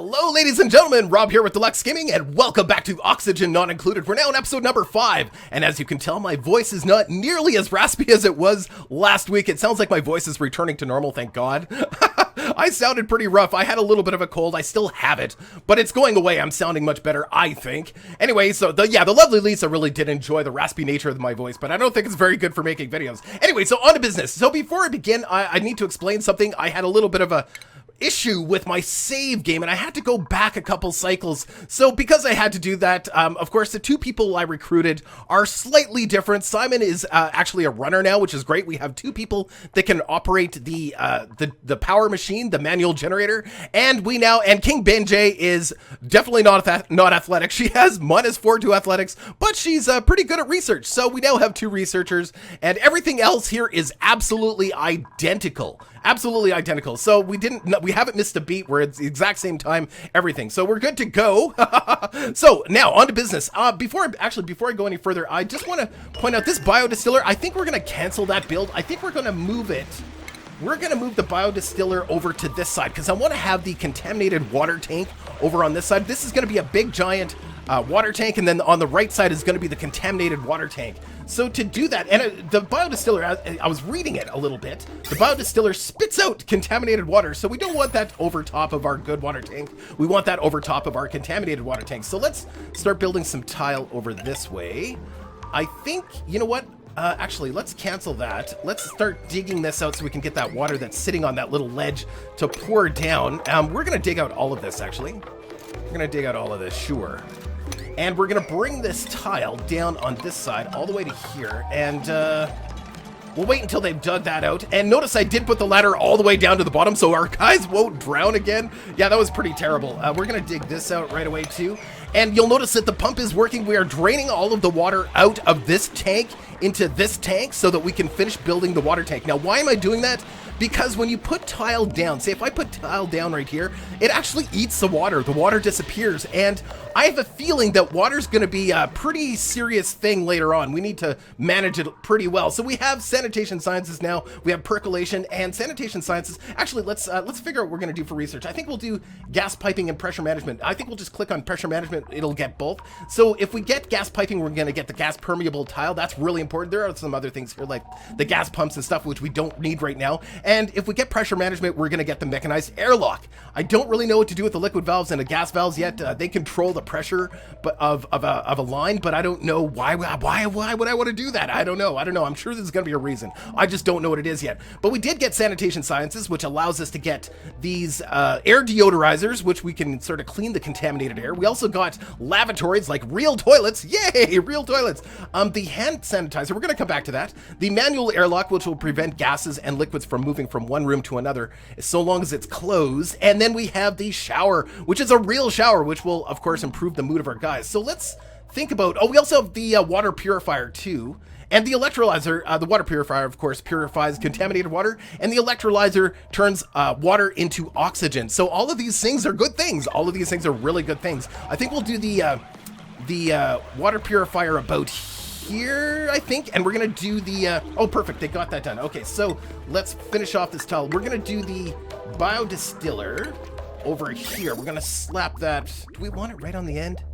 Hello, ladies and gentlemen, Rob here with Deluks Gaming, and welcome back to Oxygen Not Included. We're now on episode number 5, and as you can tell, my voice is not nearly as raspy as it was last week. It sounds like my voice is returning to normal, thank God. I sounded pretty rough. I had a little bit of a cold. I still have it, but it's going away. I'm sounding much better, I think. Anyway, so the lovely Lisa really did enjoy the raspy nature of my voice, but I don't think it's very good for making videos. Anyway, so on to business. So before I begin, I need to explain something. I had a little bit of a issue with my save game, and I had to go back a couple cycles. So because I had to do that, of course, the two people I recruited are slightly different. Simon is actually a runner now, which is great. We have two people that can operate the power machine, the manual generator, and King Benjay is definitely not athletic. She has -4 to athletics, but she's pretty good at research. So we now have two researchers, and everything else here is absolutely identical. Absolutely identical. So we haven't missed a beat. We're at the exact same time, everything. So we're good to go. So now on to business. Before I go any further, I just want to point out this biodistiller. I think we're going to cancel that build. I think we're going to move it. We're going to move the biodistiller over to this side because I want to have the contaminated water tank over on this side. This is going to be a big giant water tank, and then on the right side is going to be the contaminated water tank. So to do that, and the biodistiller, I was reading it a little bit, the biodistiller spits out contaminated water, so we don't want that over top of our good water tank. We want that over top of our contaminated water tank. So let's start building some tile over this way. I think, you know what? Actually, let's cancel that. Let's start digging this out so we can get that water that's sitting on that little ledge to pour down. We're going to dig out all of this, actually. We're going to dig out all of this, sure. And we're going to bring this tile down on this side all the way to here. And we'll wait until they've dug that out. And notice I did put the ladder all the way down to the bottom so our guys won't drown again. Yeah, that was pretty terrible. We're going to dig this out right away too. And you'll notice that the pump is working. We are draining all of the water out of this tank into this tank so that we can finish building the water tank. Now, why am I doing that? Because when you put tile down, say if I put tile down right here, it actually eats the water. The water disappears, and I have a feeling that water's going to be a pretty serious thing later on. We need to manage it pretty well. So we have sanitation sciences now. We have percolation and sanitation sciences. Actually, let's figure out what we're going to do for research. I think we'll do gas piping and pressure management. I think we'll just click on pressure management. It'll get both. So if we get gas piping, we're going to get the gas permeable tile. That's really important. There are some other things here like the gas pumps and stuff, which we don't need right now. And if we get pressure management, we're going to get the mechanized airlock. I don't really know what to do with the liquid valves and the gas valves yet. They control the pressure of a line, but I don't know why would I want to do that? I don't know. I'm sure there's going to be a reason. I just don't know what it is yet. But we did get sanitation sciences, which allows us to get these air deodorizers, which we can sort of clean the contaminated air. We also got lavatories, like real toilets. Yay, real toilets. The hand sanitizer, we're going to come back to that. The manual airlock, which will prevent gases and liquids from moving from one room to another, so long as it's closed. And then we have the shower, which is a real shower, which will, of course, improve the mood of our guys. So let's think about, we also have the water purifier too. And the electrolyzer, the water purifier, of course, purifies contaminated water, and the electrolyzer turns water into oxygen. So all of these things are good things. All of these things are really good things. I think we'll do the water purifier about here, I think, and we're gonna do the oh, perfect, they got that done. Okay, so let's finish off this tile. We're gonna do the biodistiller over here. We're gonna slap that. Do we want it right on the end?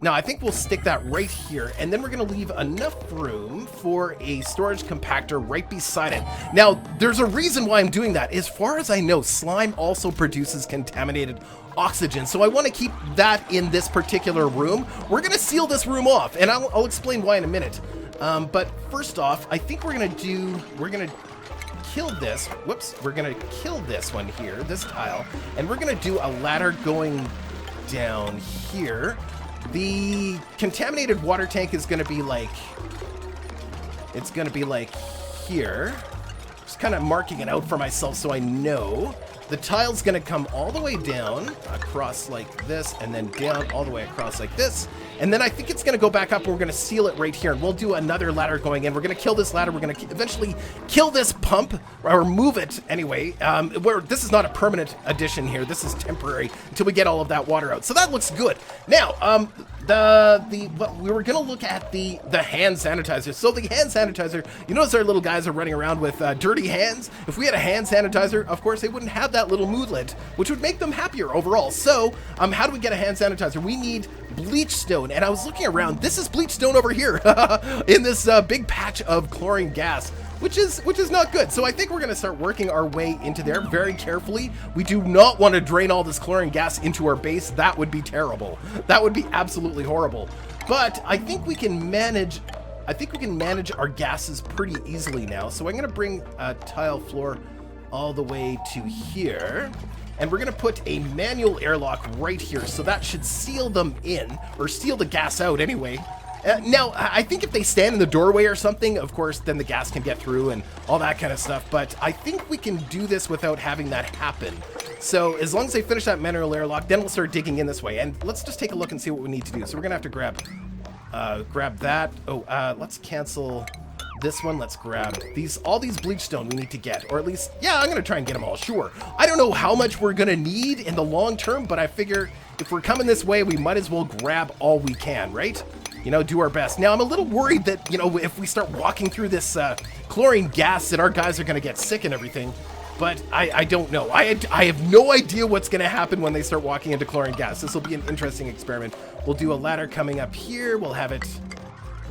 No, I think we'll stick that right here, and then we're going to leave enough room for a storage compactor right beside it. Now, there's a reason why I'm doing that. As far as I know, slime also produces contaminated oxygen, so I want to keep that in this particular room. We're going to seal this room off, and I'll explain why in a minute. But first off, I think we're going to kill this. Whoops, we're going to kill this one here, this tile, and we're going to do a ladder going down here. The contaminated water tank is going to be like, it's going to be like here. Just kind of marking it out for myself so I know. The tile's going to come all the way down across like this, and then down all the way across like this. And then I think it's going to go back up, and we're going to seal it right here. And we'll do another ladder going in. We're going to kill this ladder. We're going to eventually kill this pump, or move it anyway. This is not a permanent addition here. This is temporary until we get all of that water out. So that looks good. Now, we were gonna look at the hand sanitizer. So the hand sanitizer, you notice our little guys are running around with dirty hands. If we had a hand sanitizer, of course they wouldn't have that little moodlet, which would make them happier overall. So how do we get a hand sanitizer? We need bleach stone, and I was looking around. This is bleach stone over here in this big patch of chlorine gas, which is not good. So I think we're going to start working our way into there very carefully. We do not want to drain all this chlorine gas into our base. That would be terrible. That would be absolutely horrible. But I think we can manage our gases pretty easily now. So I'm going to bring a tile floor all the way to here. And we're going to put a manual airlock right here. So that should seal them in, or seal the gas out anyway. Now, I think if they stand in the doorway or something, of course, then the gas can get through and all that kind of stuff. But I think we can do this without having that happen. So as long as they finish that manual airlock, then we'll start digging in this way. And let's just take a look and see what we need to do. So we're going to have to grab that. Oh, let's cancel this one. Let's grab all these bleach stone we need to get. Or at least, yeah, I'm going to try and get them all, sure. I don't know how much we're going to need in the long term, but I figure if we're coming this way, we might as well grab all we can, right? You know, do our best. Now, I'm a little worried that, you know, if we start walking through this chlorine gas, that our guys are going to get sick and everything. But I don't know. I have no idea what's going to happen when they start walking into chlorine gas. This will be an interesting experiment. We'll do a ladder coming up here. We'll have it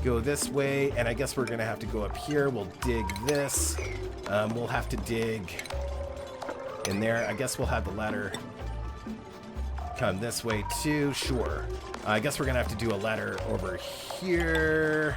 go this way. And I guess we're going to have to go up here. We'll dig this. We'll have to dig in there. I guess we'll have the ladder come this way too. Sure. I guess we're going to have to do a ladder over here.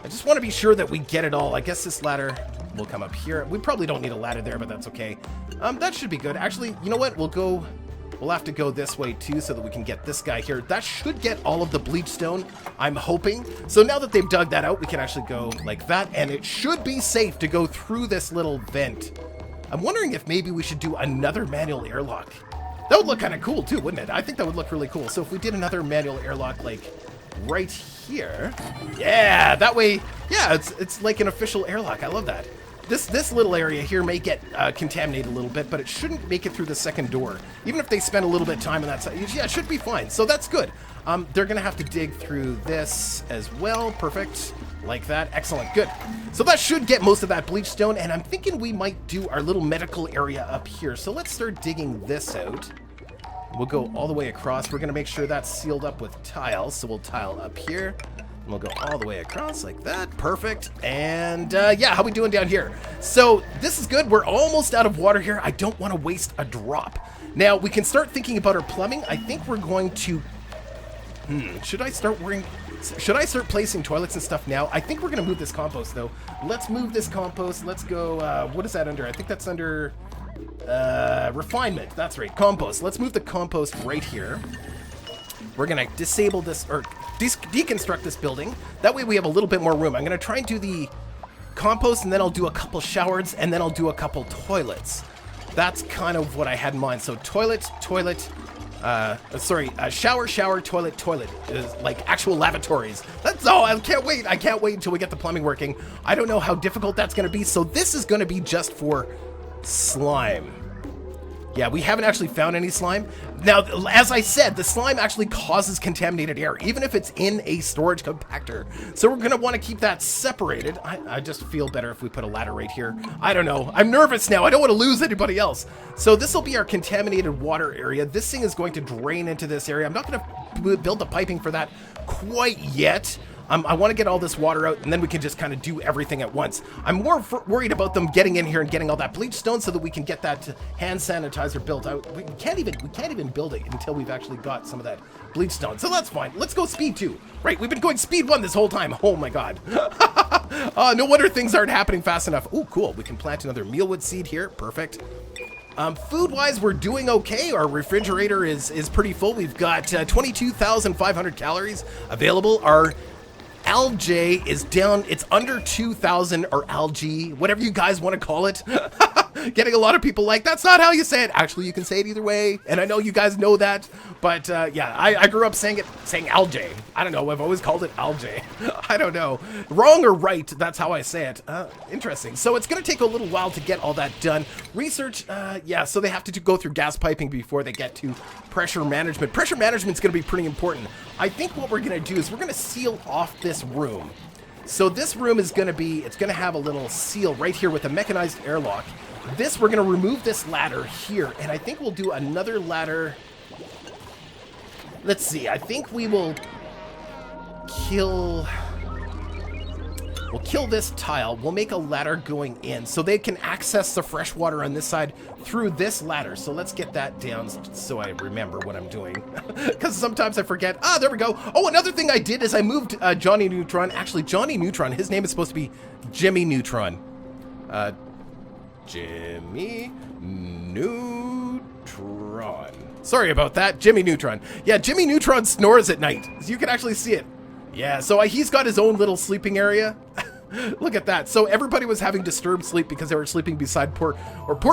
I just want to be sure that we get it all. I guess this ladder will come up here. We probably don't need a ladder there, but that's okay. That should be good. Actually, you know what? We'll have to go this way too so that we can get this guy here. That should get all of the bleach stone, I'm hoping. So now that they've dug that out, we can actually go like that, and it should be safe to go through this little vent. I'm wondering if maybe we should do another manual airlock. That would look kind of cool too, wouldn't it? I think that would look really cool. So if we did another manual airlock like right here, yeah, that way, yeah, it's like an official airlock. I love that. This little area here may get contaminated a little bit, but it shouldn't make it through the second door. Even if they spend a little bit of time on that side, yeah, it should be fine. So that's good. They're gonna have to dig through this as well. Perfect. Like that. Excellent. Good. So that should get most of that bleach stone, and I'm thinking we might do our little medical area up here. So let's start digging this out. We'll go all the way across. We're going to make sure that's sealed up with tiles. So we'll tile up here. And we'll go all the way across like that. Perfect. And yeah, how we doing down here? So this is good. We're almost out of water here. I don't want to waste a drop. Now, we can start thinking about our plumbing. I think we're going to... Should I start placing toilets and stuff now? I think we're going to move this compost, though. Let's move this compost. Let's go... what is that under? I think that's under... refinement. That's right. Compost. Let's move the compost right here. We're going to disable this, or deconstruct this building. That way we have a little bit more room. I'm going to try and do the compost, and then I'll do a couple showers, and then I'll do a couple toilets. That's kind of what I had in mind. So toilet, shower, toilet is like actual lavatories. That's all. I can't wait until we get the plumbing working. I don't know how difficult that's going to be. So this is going to be just for slime. Yeah, we haven't actually found any slime. Now, as I said, the slime actually causes contaminated air, even if it's in a storage compactor. So we're going to want to keep that separated. I just feel better if we put a ladder right here. I don't know. I'm nervous now. I don't want to lose anybody else. So this will be our contaminated water area. This thing is going to drain into this area. I'm not going to build the piping for that quite yet. I want to get all this water out, and then we can just kind of do everything at once. I'm more worried about them getting in here and getting all that bleach stone so that we can get that hand sanitizer built out. We can't even build it until we've actually got some of that bleach stone. So that's fine. Let's go speed 2. Right, we've been going speed 1 this whole time. Oh my god. No wonder things aren't happening fast enough. Oh, cool. We can plant another mealwood seed here. Perfect. Food-wise, we're doing okay. Our refrigerator is pretty full. We've got 22,500 calories available. Our algae is down. It's under 2,000, or algae, whatever you guys want to call it. Getting a lot of people like, that's not how you say it. Actually, you can say it either way. And I know you guys know that. But yeah, I grew up saying algae. I don't know. I've always called it algae. I don't know. Wrong or right, that's how I say it. Interesting. So it's going to take a little while to get all that done. Research, yeah, so they have to go through gas piping before they get to pressure management. Pressure management's going to be pretty important. I think what we're going to do is we're going to seal off this room. So this room is going to be, it's going to have a little seal right here with a mechanized airlock. This, we're going to remove this ladder here, and I think we'll do another ladder. Let's see, I think we will kill this tile. We'll make a ladder going in so they can access the fresh water on this side through this ladder. So let's get that down so I remember what I'm doing. Because sometimes I forget. Ah, there we go. Oh, another thing I did is I moved Johnny Neutron. Actually, Johnny Neutron, his name is supposed to be Jimmy Neutron. Jimmy Neutron. Sorry about that, Jimmy Neutron. Yeah, Jimmy Neutron snores at night. So you can actually see it. Yeah, so he's got his own little sleeping area. Look at that. So everybody was having disturbed sleep because they were sleeping beside poor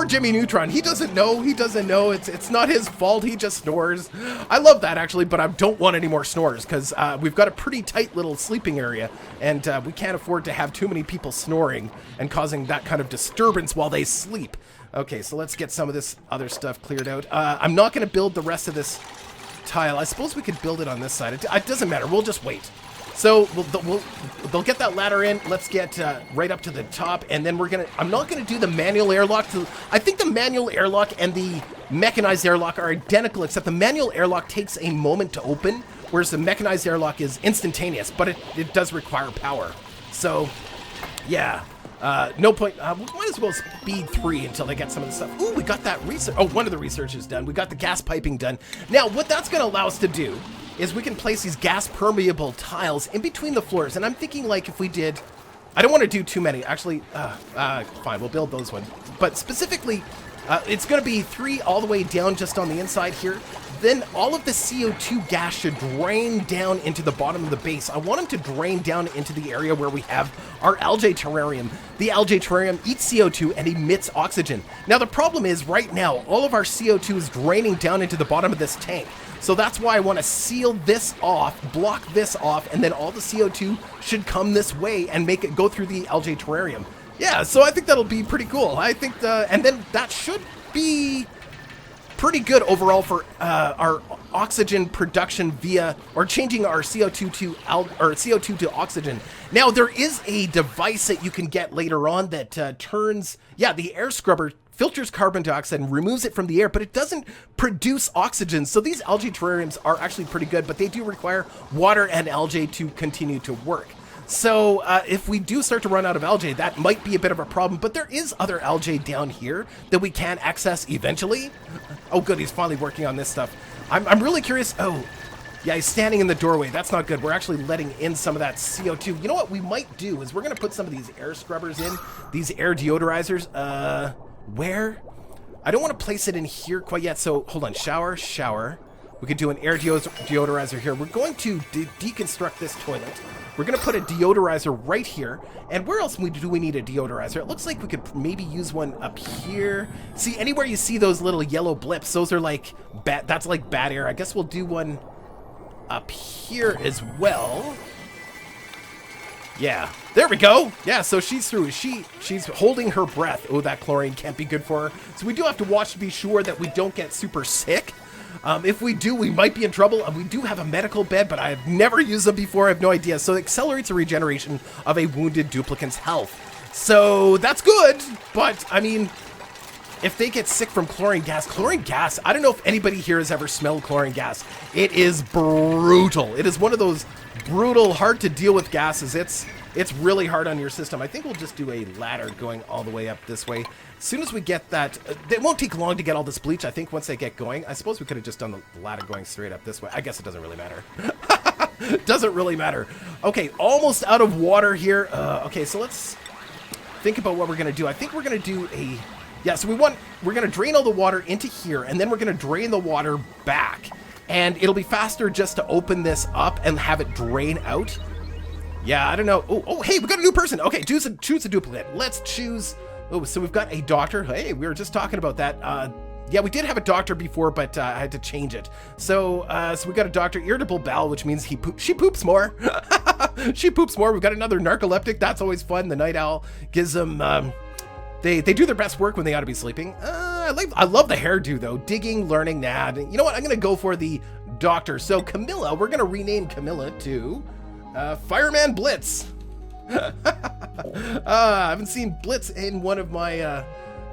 Jimmy Neutron. He doesn't know. It's not his fault. He just snores. I love that, actually, but I don't want any more snores because we've got a pretty tight little sleeping area, and we can't afford to have too many people snoring and causing that kind of disturbance while they sleep. Okay, so let's get some of this other stuff cleared out. I'm not going to build the rest of this tile. I suppose we could build it on this side. It doesn't matter. We'll just wait. So they'll get that ladder in. Let's get right up to the top, and then I'm not gonna do the manual airlock. I think the manual airlock and the mechanized airlock are identical, except the manual airlock takes a moment to open, whereas the mechanized airlock is instantaneous, but it does require power. So, yeah. No point. We might as well speed 3 until they get some of the stuff. Ooh, we got that research. Oh, one of the research is done. We got the gas piping done. Now, what that's going to allow us to do is we can place these gas permeable tiles in between the floors. And I'm thinking, like, if we did, I don't want to do too many. Actually, fine, we'll build those ones. But specifically, it's going to be 3 all the way down just on the inside here. Then all of the CO2 gas should drain down into the bottom of the base. I want them to drain down into the area where we have our algae terrarium. The algae terrarium eats CO2 and emits oxygen. Now the problem is right now, all of our CO2 is draining down into the bottom of this tank. So that's why I want to seal this off, block this off, and then all the CO2 should come this way and make it go through the algae terrarium. Yeah, so I think that'll be pretty cool. I think and then that should be pretty good overall for our oxygen production or changing our CO2 to oxygen. Now there is a device that you can get later on that turns, the air scrubber filters carbon dioxide and removes it from the air, but it doesn't produce oxygen. So these algae terrariums are actually pretty good, but they do require water and algae to continue to work. So if we do start to run out of algae, that might be a bit of a problem, but there is other algae down here that we can access eventually. Oh, good, he's finally working on this stuff. I'm really curious. Oh, yeah, he's standing in the doorway. That's not good. We're actually letting in some of that CO2. You know what we might do is we're going to put some of these air scrubbers in, these air deodorizers. Where? I don't want to place it in here quite yet, so hold on. Shower. We could do an air deodorizer here. We're going to deconstruct this toilet. We're going to put a deodorizer right here. And where else do we need a deodorizer? It looks like we could maybe use one up here. See, anywhere you see those little yellow blips, those are like that's like bad air. I guess we'll do one up here as well. Yeah, there we go. Yeah, so she's through. She's holding her breath. Oh, that chlorine can't be good for her. So we do have to watch to be sure that we don't get super sick. If we do, we might be in trouble. We do have a medical bed, but I've never used them before. I have no idea. So it accelerates the regeneration of a wounded duplicant's health. So that's good, but I mean, if they get sick from chlorine gas, I don't know if anybody here has ever smelled chlorine gas. It is brutal. It is one of those brutal, hard to deal with gases. It's really hard on your system. I think we'll just do a ladder going all the way up this way. As soon as we get that, it won't take long to get all this bleach, I think, once they get going. I suppose we could have just done the ladder going straight up this way. I guess it doesn't really matter. Doesn't really matter. Okay, almost out of water here. Okay, so let's think about what we're going to do. I think we're going to do a... Yeah, so we're going to drain all the water into here, and then we're going to drain the water back. And it'll be faster just to open this up and have it drain out. Yeah, I don't know. Oh, hey, we got a new person. Okay, choose a duplicate. Let's choose Oh, so we've got a doctor. Hey, we were just talking about that. Yeah, we did have a doctor before, but I had to change it. So we got a doctor, irritable bowel, which means she poops more. She poops more. We've got another narcoleptic. That's always fun. The night owl gives them, they do their best work when they ought to be sleeping. I love the hairdo though. Digging, learning, you know what? I'm going to go for the doctor. So Camilla, we're going to rename Camilla to Fireman Blitz. I haven't seen Blitz in one of my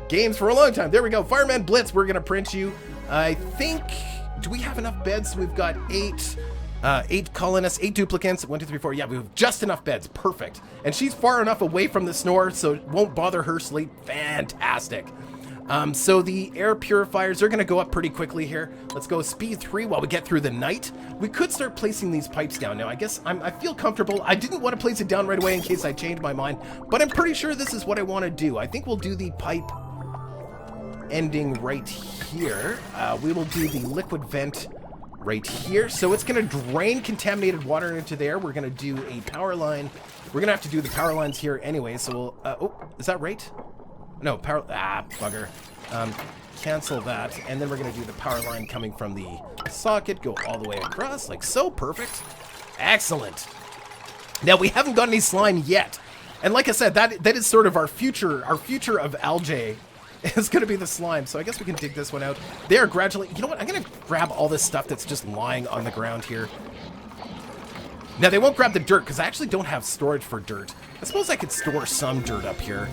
games for a long time. There we go. Fireman Blitz, we're going to print you. I think, do we have enough beds? We've got 8 colonists, 8 duplicants. 1, 2, 3, 4. Yeah, we have just enough beds. Perfect. And she's far enough away from the snore, so it won't bother her sleep. Fantastic. So the air purifiers are going to go up pretty quickly here. Let's go speed 3 while we get through the night. We could start placing these pipes down now. I guess I feel comfortable. I didn't want to place it down right away in case I changed my mind, but I'm pretty sure this is what I want to do. I think we'll do the pipe ending right here. We will do the liquid vent right here. So it's going to drain contaminated water into there. We're going to do a power line. We're going to have to do the power lines here anyway. So we'll, oh, is that right? No, power, bugger. Cancel that. And then we're going to do the power line coming from the socket, go all the way across, like so. Perfect. Excellent. Now, we haven't got any slime yet. And like I said, that is sort of our future of algae is going to be the slime. So I guess we can dig this one out. There, gradually. You know what? I'm going to grab all this stuff that's just lying on the ground here. Now, they won't grab the dirt because I actually don't have storage for dirt. I suppose I could store some dirt up here.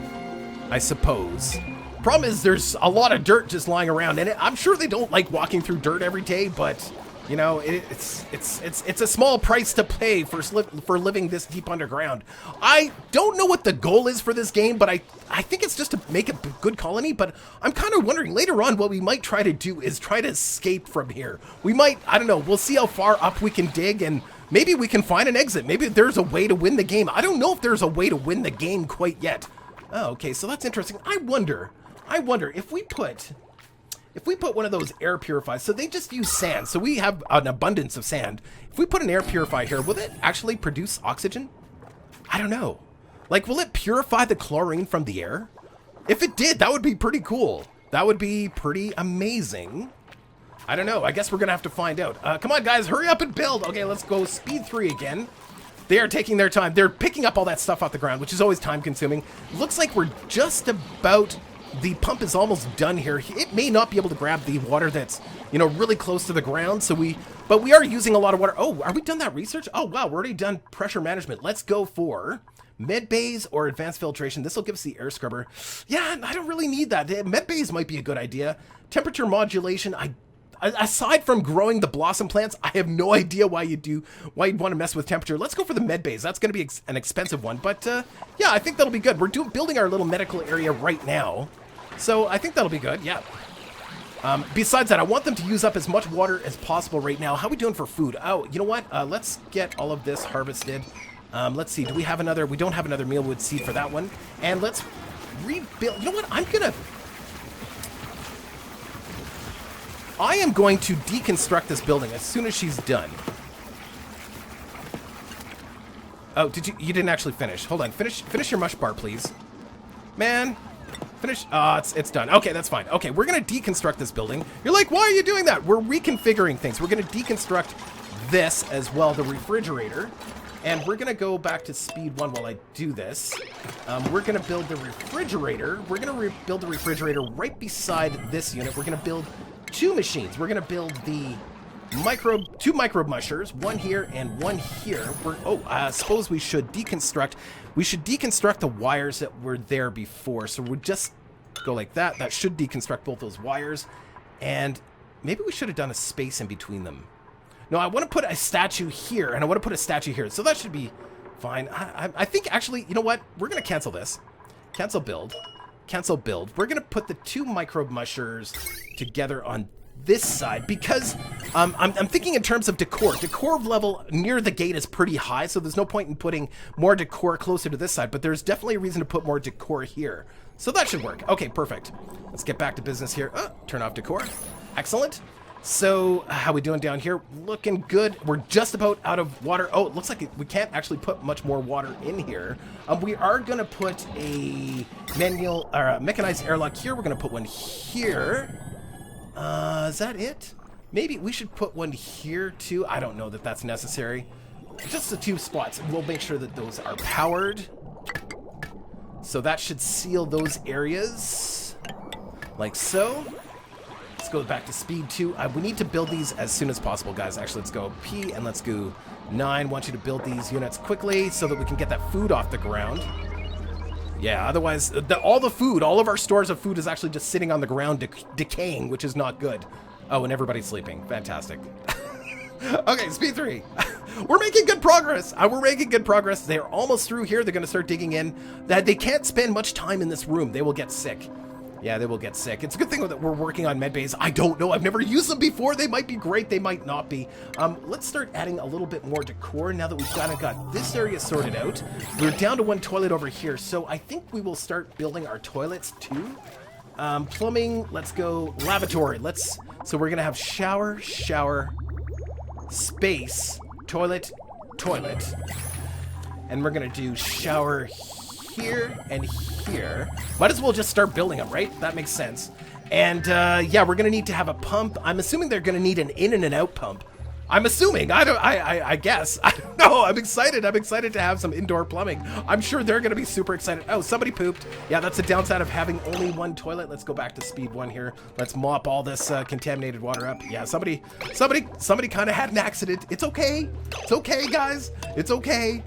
I suppose. Problem is there's a lot of dirt just lying around, and I'm sure they don't like walking through dirt every day, but you know, it's a small price to pay for living this deep underground. I don't know what the goal is for this game, but I think it's just to make a good colony, but I'm kind of wondering later on what we might try to do is try to escape from here. We might, I don't know, we'll see how far up we can dig, and maybe we can find an exit. Maybe there's a way to win the game. I don't know if there's a way to win the game quite yet. Oh, okay, so that's interesting. I wonder if we put one of those air purifiers, so they just use sand, so we have an abundance of sand. If we put an air purifier here, will it actually produce oxygen? I don't know. Like, will it purify the chlorine from the air? If it did, that would be pretty cool. That would be pretty amazing. I don't know. I guess we're going to have to find out. Come on, guys, hurry up and build. Okay, let's go speed 3 again. They are taking their time. They're picking up all that stuff off the ground, which is always time consuming. Looks like we're just about, the pump is almost done here. It may not be able to grab the water that's, you know, really close to the ground. But we are using a lot of water. Oh, are we done that research? Oh, wow, we're already done pressure management. Let's go for med bays or advanced filtration. This will give us the air scrubber. Yeah, I don't really need that. Med bays might be a good idea. Temperature modulation, aside from growing the blossom plants, I have no idea why you'd want to mess with temperature. Let's go for the med bays. That's going to be an expensive one, but yeah, I think that'll be good. We're building our little medical area right now, so I think that'll be good. Yeah. Besides that, I want them to use up as much water as possible right now. How are we doing for food? Oh, you know what? Let's get all of this harvested. Let's see. Do we have another? We don't have another mealwood seed for that one. And let's rebuild. You know what? I am going to deconstruct this building as soon as she's done. Oh, you didn't actually finish. Hold on, finish your mush bar, please. Man, finish, it's done. Okay, that's fine. Okay, we're gonna deconstruct this building. You're like, why are you doing that? We're reconfiguring things. We're gonna deconstruct this as well, the refrigerator. And we're gonna go back to speed 1 while I do this. We're gonna build the refrigerator. We're gonna build the refrigerator right beside this unit. We're gonna build 2 machines. We're gonna build the two microbe mushers, one here and one here. I suppose we should deconstruct. We should deconstruct the wires that were there before. So we'll just go like that. That should deconstruct both those wires. And maybe we should have done a space in between them. No, I want to put a statue here, and I want to put a statue here. So that should be fine. I think, actually, you know what? We're going to cancel this. Cancel build. Cancel build. We're going to put the 2 microbe mushers together on this side because I'm thinking in terms of decor. Decor level near the gate is pretty high, so there's no point in putting more decor closer to this side, but there's definitely a reason to put more decor here. So that should work. Okay, perfect. Let's get back to business here. Turn off decor. Excellent. So, how we doing down here? Looking good. We're just about out of water. Oh, it looks like we can't actually put much more water in here. We are going to put a manual or a mechanized airlock here. We're going to put one here. Is that it? Maybe we should put one here too. I don't know that that's necessary. Just the 2 spots. We'll make sure that those are powered. So that should seal those areas like so. Let's go back to speed 2. We need to build these as soon as possible, guys. Actually, let's go P and let's go 9. Want you to build these units quickly so that we can get that food off the ground. Yeah, otherwise, all the food, all of our stores of food is actually just sitting on the ground decaying, which is not good. Oh, and everybody's sleeping. Fantastic. Okay, speed 3. We're making good progress. We're making good progress. They're almost through here. They're going to start digging in. They can't spend much time in this room. They will get sick. Yeah, they will get sick. It's a good thing that we're working on med bays. I don't know. I've never used them before. They might be great. They might not be. Let's start adding a little bit more decor now that we've kind of got this area sorted out. We're down to 1 toilet over here, so I think we will start building our toilets too. Plumbing. Let's go lavatory. So we're gonna have shower, space, toilet, and we're gonna do shower here and here. Might as well just start building them, right? That makes sense. And yeah, we're gonna need to have a pump. I'm assuming they're gonna need an in and an out pump. I'm assuming. I guess. I don't know. I'm excited. I'm excited to have some indoor plumbing. I'm sure they're gonna be super excited. Oh, somebody pooped. Yeah, that's the downside of having only 1 toilet. Let's go back to speed 1 here. Let's mop all this contaminated water up. Yeah, somebody kind of had an accident. It's okay. It's okay, guys. It's okay.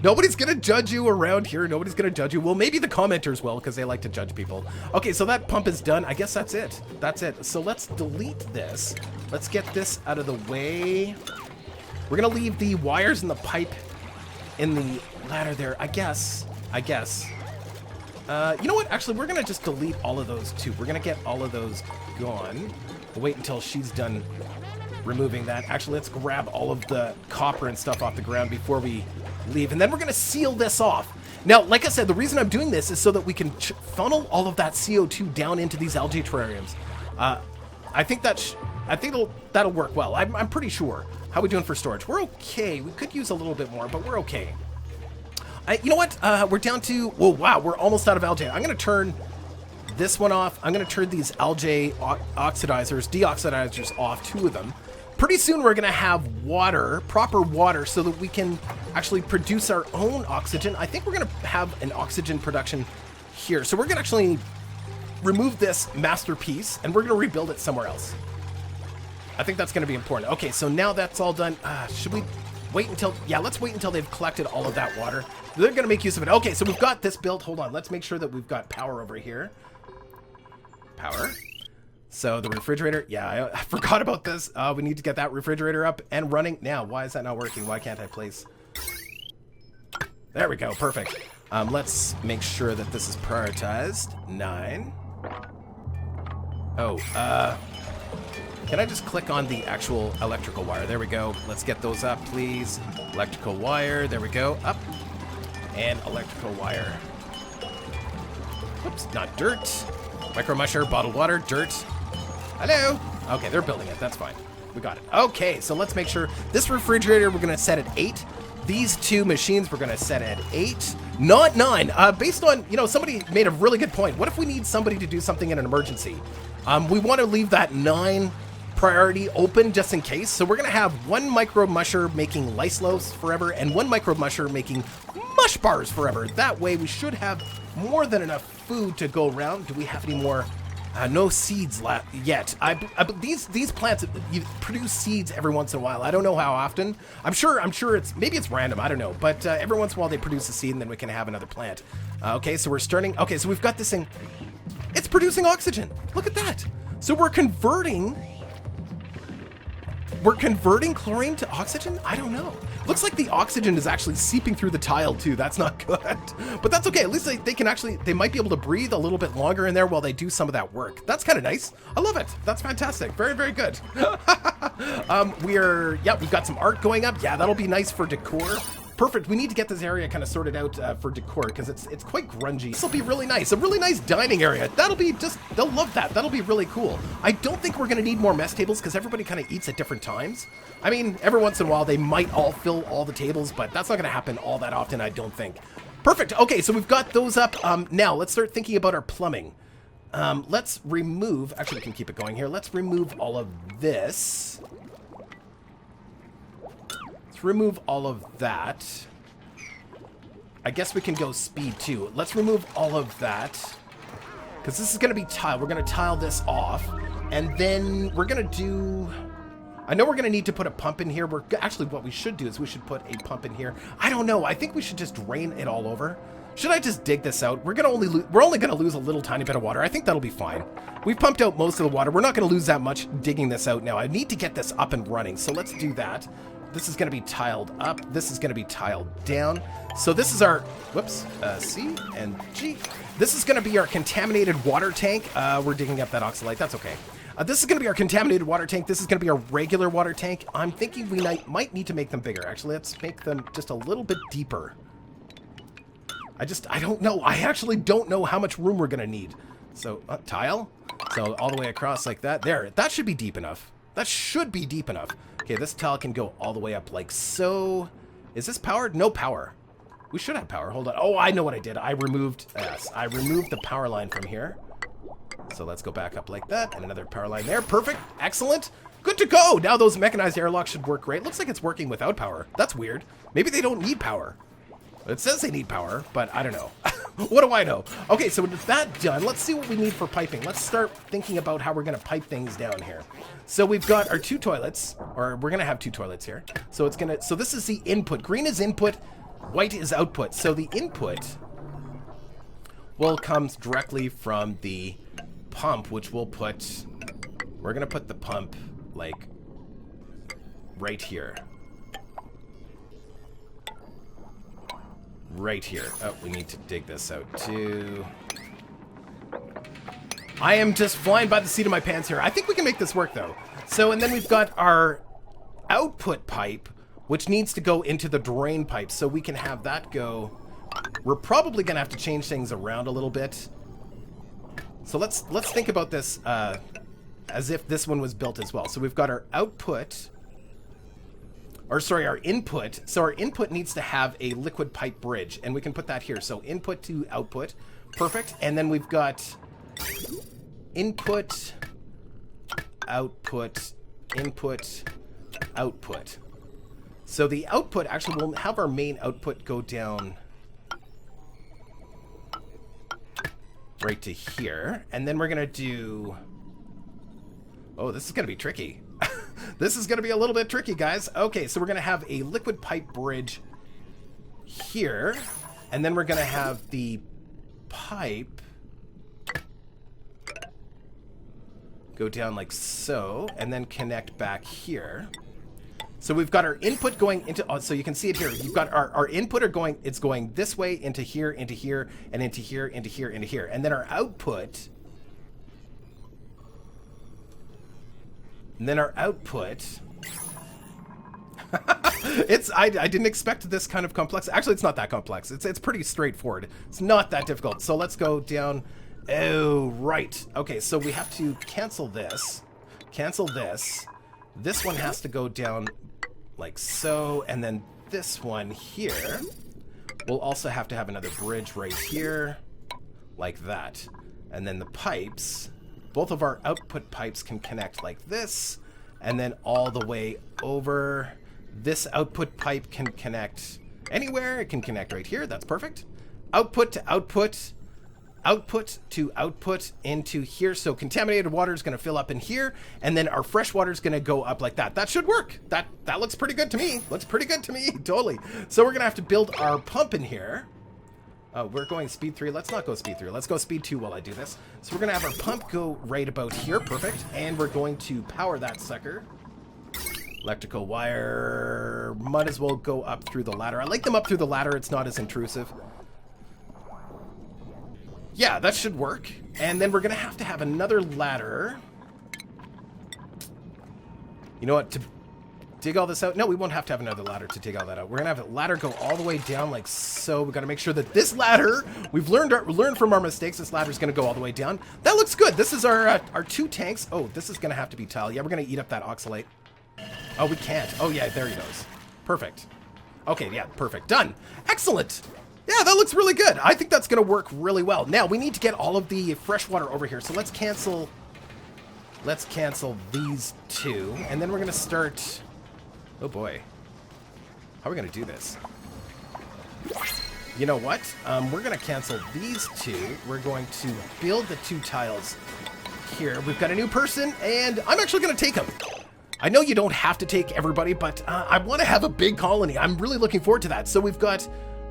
Nobody's gonna judge you around here. Nobody's gonna judge you. Well, maybe the commenters will, because they like to judge people. Okay, so that pump is done. I guess that's it. That's it. So let's delete this. Let's get this out of the way. We're gonna leave the wires and the pipe in the ladder there. I guess. You know what? Actually, we're gonna just delete all of those too. We're gonna get all of those gone. We'll wait until she's done removing that. Actually, let's grab all of the copper and stuff off the ground before we leave, and then we're going to seal this off. Now, like I said, the reason I'm doing this is so that we can funnel all of that CO2 down into these algae terrariums. I think that'll work well. I'm pretty sure. How are we doing for storage? We're okay. We could use a little bit more, but we're okay. You know what? We're down to... Whoa, wow, we're almost out of algae. I'm going to turn this one off. I'm going to turn these algae deoxidizers off, 2 of them. Pretty soon we're going to have water, proper water, so that we can actually produce our own oxygen. I think we're going to have an oxygen production here. So we're going to actually remove this masterpiece, and we're going to rebuild it somewhere else. I think that's going to be important. Okay, so now that's all done. Should we wait until... Yeah, let's wait until they've collected all of that water. They're going to make use of it. Okay, so we've got this built. Hold on. Let's make sure that we've got power over here. Power. So the refrigerator, yeah, I forgot about this. We need to get that refrigerator up and running. Now, why is that not working? Why can't I place? There we go, perfect. Let's make sure that this is prioritized. 9. Oh, can I just click on the actual electrical wire? There we go. Let's get those up, please. Electrical wire, there we go, up. And electrical wire. Whoops, not dirt. Micro musher, bottled water, dirt. Hello. Okay, they're building it. That's fine. We got it. Okay, so let's make sure this refrigerator we're going to set at 8. These 2 machines we're going to set at 8, not 9. Based on, you know, somebody made a really good point. What if we need somebody to do something in an emergency? We want to leave that 9 priority open just in case. So we're going to have 1 micro musher making lice loaves forever and 1 micro musher making mush bars forever. That way we should have more than enough food to go around. Do we have any more? No seeds yet. These plants produce seeds every once in a while. I don't know how often. I'm sure maybe it's random. I don't know. But every once in a while they produce a seed and then we can have another plant. Okay, so we're starting. Okay, so we've got this thing. It's producing oxygen. Look at that. So we're converting chlorine to oxygen? I don't know. Looks like the oxygen is actually seeping through the tile too. That's not good. But that's okay. At least they might be able to breathe a little bit longer in there while they do some of that work. That's kind of nice. I love it. That's fantastic. Very, very good. We've got some art going up. Yeah, that'll be nice for decor. Perfect. We need to get this area kind of sorted out for decor because it's quite grungy. This will be really nice. A really nice dining area. That'll be just, they'll love that. That'll be really cool. I don't think we're going to need more mess tables because everybody kind of eats at different times. I mean, every once in a while they might all fill all the tables, but that's not going to happen all that often, I don't think. Perfect. Okay, so we've got those up. Now let's start thinking about our plumbing. Let's remove, actually we can keep it going here. Let's remove all of this. Remove all of that. I guess we can go speed too. Let's remove all of that because this is going to be tile. We're going to tile this off and then we're going to do, I know we're going to need to put a pump in here. We're actually, what we should do is we should put a pump in here. I don't know. I think we should just drain it all over. Should I just dig this out? We're only going to lose a little tiny bit of water. I think that'll be fine. We've pumped out most of the water. We're not going to lose that much digging this out now. I need to get this up and running. So let's do that. This is going to be tiled up. This is going to be tiled down. So this is our, whoops, C and G. This is going to be our contaminated water tank. We're digging up that oxalite. That's okay. This is going to be our contaminated water tank. This is going to be our regular water tank. I'm thinking we might need to make them bigger. Actually, let's make them just a little bit deeper. I don't know. I actually don't know how much room we're going to need. So, tile. So all the way across like that. There, that should be deep enough. That should be deep enough. Okay, this tile can go all the way up like so. Is this powered? No power. We should have power. Hold on. Oh, I know what I did. I removed the power line from here. So let's go back up like that. And another power line there. Perfect. Excellent. Good to go. Now those mechanized airlocks should work great. Looks like it's working without power. That's weird. Maybe they don't need power. It says they need power, but I don't know. What do I know? Okay, so with that done, let's see what we need for piping. Let's start thinking about how we're going to pipe things down here. So we've got our 2 toilets, or we're going to have 2 toilets here. So so this is the input. Green is input, white is output. So the input will come directly from the pump, which we're going to put the pump like right here. Right here. Oh, we need to dig this out too. I am just flying by the seat of my pants here. I think we can make this work though. So, and then we've got our output pipe, which needs to go into the drain pipe. So we can have that go. We're probably going to have to change things around a little bit. So let's think about this as if this one was built as well. So we've got our output. Or sorry, our input. So our input needs to have a liquid pipe bridge, and we can put that here. So input to output. Perfect. And then we've got input, output, input, output. So the output, actually, we'll have our main output go down right to here. And then we're going to do... Oh, this is going to be tricky. This is going to be a little bit tricky, guys. Okay, so we're going to have a liquid pipe bridge here. And then we're going to have the pipe go down like so. And then connect back here. So we've got our input going into... Oh, so you can see it here. You've got our input it's going this way into here, and into here, into here, into here. And then our output... And then our output, I didn't expect this kind of complex. Actually, it's not that complex. It's pretty straightforward. It's not that difficult. So let's go down. Oh, right. Okay, so we have to cancel this. Cancel this. This one has to go down like so. And then this one here will also have to have another bridge right here like that. And then the pipes... Both of our output pipes can connect like this, and then all the way over. This output pipe can connect anywhere. It can connect right here. That's perfect. Output to output, output to output into here. So contaminated water is going to fill up in here, and then our fresh water is going to go up like that. That should work. That looks pretty good to me. Looks pretty good to me. Totally. So we're going to have to build our pump in here. We're going speed 3. Let's not go speed 3. Let's go speed 2 while I do this. So we're going to have our pump go right about here. Perfect. And we're going to power that sucker. Electrical wire. Might as well go up through the ladder. I like them up through the ladder. It's not as intrusive. Yeah, that should work. And then we're going to have another ladder. You know what? dig all this out. No, we won't have to have another ladder to dig all that out. We're gonna have a ladder go all the way down like so. We've got to make sure that this ladder, we've learned from our mistakes. This ladder's gonna go all the way down. That looks good. This is our 2 tanks. Oh, this is gonna have to be tile. Yeah, we're gonna eat up that oxalate. Oh, we can't. Oh yeah, there he goes. Perfect. Okay, yeah, perfect. Done. Excellent. Yeah, that looks really good. I think that's gonna work really well. Now we need to get all of the fresh water over here. So let's cancel these 2, and then we're gonna start. Oh boy. How are we going to do this? You know what? We're going to cancel these 2. We're going to build the 2 tiles here. We've got a new person, and I'm actually going to take him. I know you don't have to take everybody, but I want to have a big colony. I'm really looking forward to that. So we've got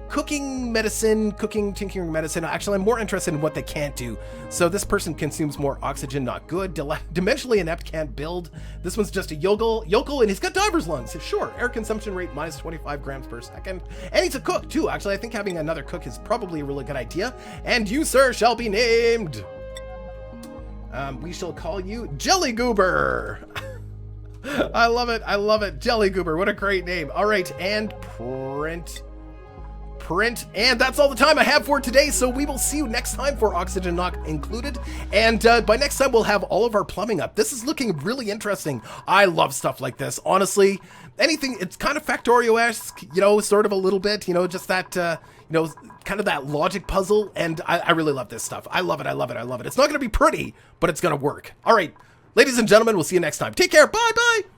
cooking medicine, tinkering medicine. Actually, I'm more interested in what they can't do. So this person consumes more oxygen, not good. Dimensionally inept, can't build. This one's just a yokel, and he's got diver's lungs. Sure, air consumption rate minus 25 grams per second. And he's a cook too. Actually, I think having another cook is probably a really good idea. And you, sir, shall be named. We shall call you Jelly Goober. I love it. I love it. Jelly Goober. What a great name. All right, and print. And that's all the time I have for today, so we will see you next time for Oxygen Not Included, and by next time we'll have all of our plumbing up. This is looking really interesting. I love stuff like this, honestly. Anything, it's kind of Factorio-esque, you know, sort of a little bit, you know, just that, you know, kind of that logic puzzle, and I really love this stuff. I love it, I love it, I love it. It's not going to be pretty, but it's going to work. All right, ladies and gentlemen, we'll see you next time. Take care, bye-bye!